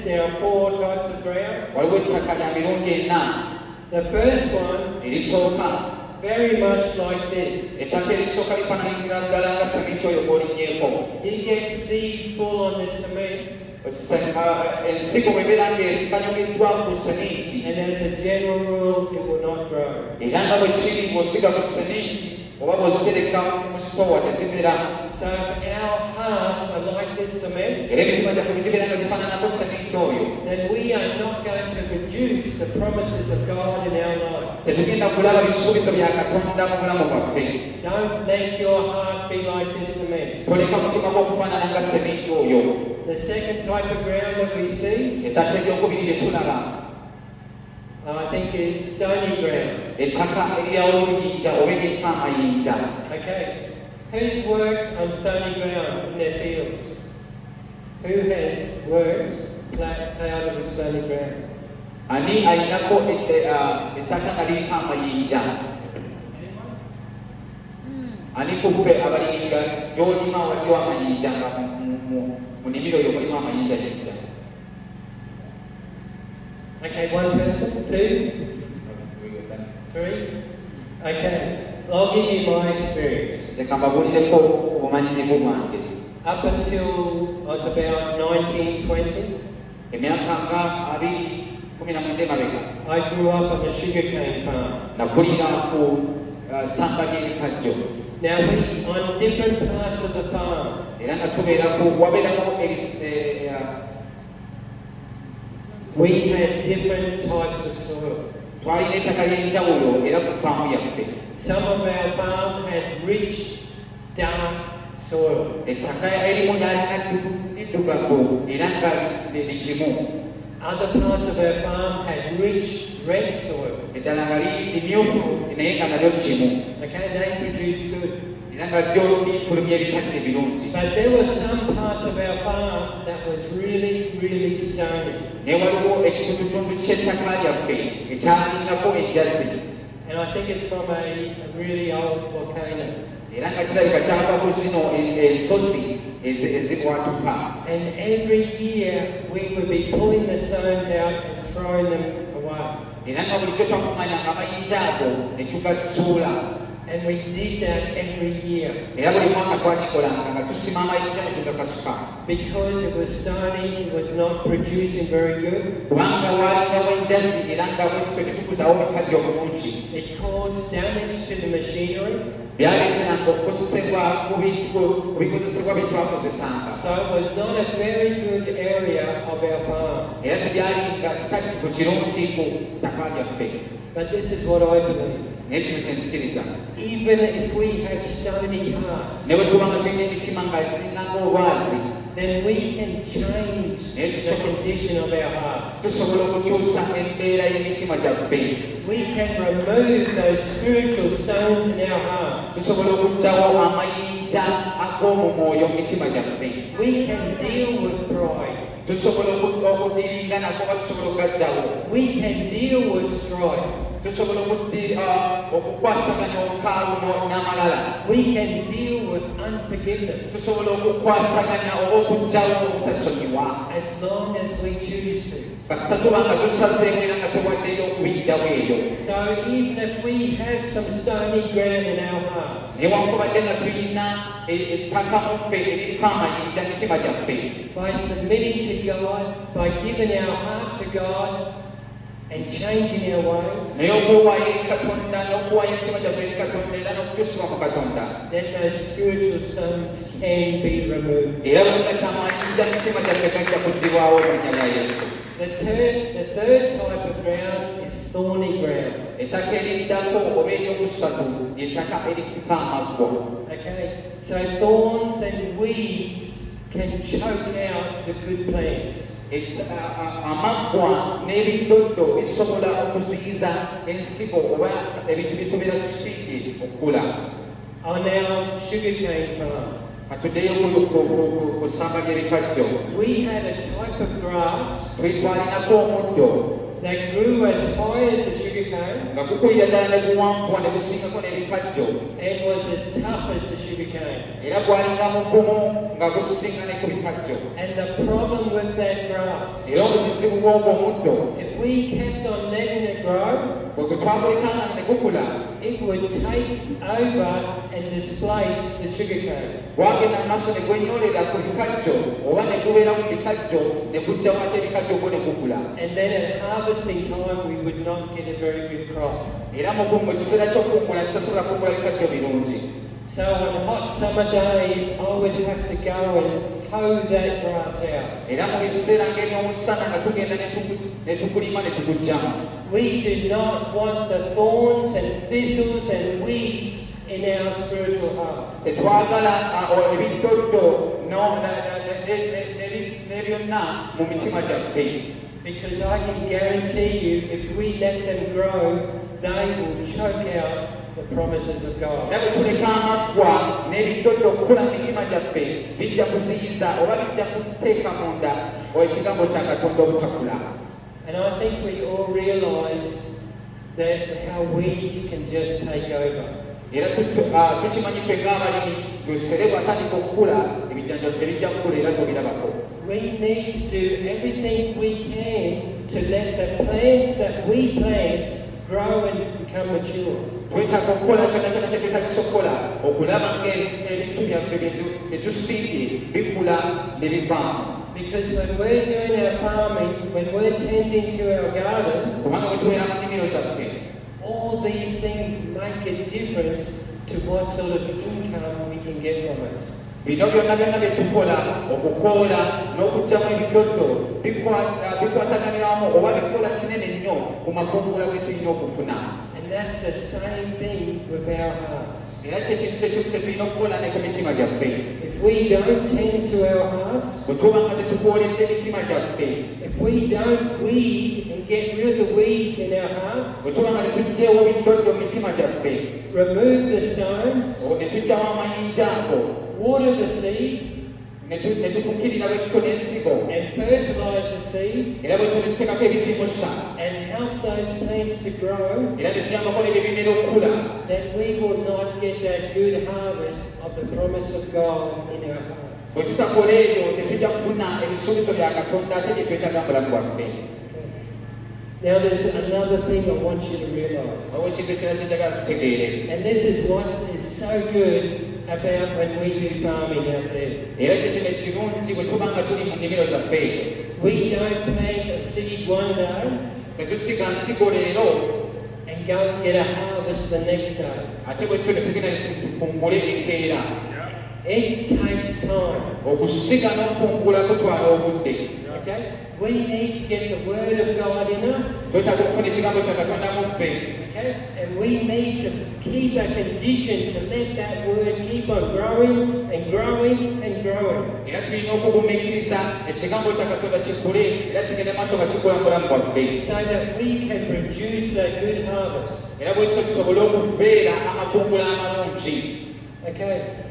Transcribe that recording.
there are 4 types of ground. The first one, very much like this. You get seed full on this cement. And as a general rule, it will not grow. So if our hearts are like this cement, then we are not going to produce the promises of God in our life. Don't let your heart be like this cement. The second type of ground that we see, I think, is stony ground. Okay. Who's worked on stony ground in their fields? Who has worked plowed with stony ground? Okay, 1 person, 2, 3. Okay, I'll give you my experience. Up until I was about 19, 20, I grew up on a sugarcane farm. Now we, on different parts of the farm, we had different types of soil. Some of our farm had rich, dark soil. Other parts of our farm had rich, red soil. Okay, they produced good. But there were some parts of our farm that was really, really stony. And I think it's from a really old volcano. And every year we would be pulling the stones out and throwing them away. And we did that every year. Because it was stony, it was not producing very good. It caused damage to the machinery. So it was not a very good area of our farm. But this is what I believe. Even if we have stony hearts, then we can change the condition of our heart. We can remove those spiritual stones in our heart. We can deal with pride. We can deal with strife. We can deal with unforgiveness. As long as we choose to. So even if we have some stony ground in our hearts, by submitting to God, by giving our heart to God, and changing our ways, then those spiritual stones can be removed. The third type of ground is thorny ground. Okay, so thorns and weeds can choke out the good plants. On our sugarcane farm, we had a type of grass that grew as high as the sugarcane nga kukulira ddala ne buwanvuwa ne busingako n'ebikajjo and was as tough as the sugarcane. era gwalinga mugumu nga gusinga ne ku bikajjo. And the problem with that grass, Era obuzibu bw'ogwo omuddo if we kept on letting it grow, bwe gwe twagulekanga ne gukula it would take over and displace the sugarcane. gwagenda mu maaso ne gwenyolera ku bikajjo oba ne gubeera mu bikajjo ne gujjamu ate ebikajjo ogwo ne gukula. And then at harvesting time, we would not get a very good crop. Era mu kiseera ky'okukungula tutasobola kungula bikajjo birungi. So on hot summer days, I would have to go and hoe that grass out. Era mu biseera ng'ebyomusana nga tugenda ne tukulima ne tuguggyamu. We do not want the thorns and thistles and weeds in our spiritual heart. Tetwagala ebiddoddo ne byonna mu mitima gyaffe. Because I can guarantee you, if we let them grow, they will choke out the promises of God. Era bwe tuleka amaggwa n'ebiddoddo okukula mu mitima gyaffe bijja kuziyiza oba bijja kuteeka munda ekigambo kya Katonda obutakula. And I think we all realize that how weeds can just take over. Era tukimanyi ffe ng'abalimi tusere bw'atandika okukula ebijjanjalo tebijja kukula era tobirabako. We need to do everything we can to let the plants that we plant grow and become mature. Twetaaga okukola kyonna kyonna kye twetagisa okukola okulaba ng'ebintu byaffe bye tusimbye bikula ne bivaamu. Because when we're doing our farming, when we're tending to our garden, Kubanga bwe tubeera mu nnimiro zaffe all these things make a difference to what sort of income we can get from it. bino byonna byonna bye tukola okukoola n'okuggyamu ebiddoddo bikwataganiramu oba bikola kinene nnyo ku makungula ge tulina okufuna. And that's the same thing with our hearts. Era kyekintu kye tulina okukola ne ku mitima gyaffe. If we don't tend to our hearts, Bwe tuba nga tetukooledde emitima gyaffe, if we don't weed and get rid of the weeds in our hearts, bwe tuba nga tetuggyeewo biddoddo mu mitima gyaffe, remove the stones, ne tuggyamu amayinja ago, water the seed, ne tufukirira bwe tutona ensigo, and fertilize the seed, era bwe tutekako ebigimusa, and help those plants to grow, era ne tuyambako n'ebyo ebimera okukula, then we will not get that good harvest of the promise of God in our hearts. bwe tutakola ebyo tetujja kufuna ebisuubizo bya Katonda ate bye twetaaga mu bulamu bwaffe. Now there's another thing I want you to realize. Awo ekintu ekirala kye njagala tutegeere. And this is what is so good about when we do farming out there. Era ekyo kino ekirungi bwe tuba nga tuli mu nnimiro zaffe. We don't plant a seed one day Tetusiga nsigo leero and go and get a harvest the next day. ate bwe tutyo ne tugenda ne tukungula enkeera. It takes time. Okusiga n'okukungula kutwala obudde. Okay? We need to get the word of God in us. Twetaaga okufuna ekigambo kya Katonda mu ffe. Okay? And we need to keep a condition to let that word keep on growing and growing and growing. Era tulina okugumiikiriza ekigambo kya Katonda kikule era kigende maaso nga kikula mu bulamu bwaffe. So that we can produce that good harvest. Era bwe tutyo tusobole okubeera amakungula amalungi. Okay?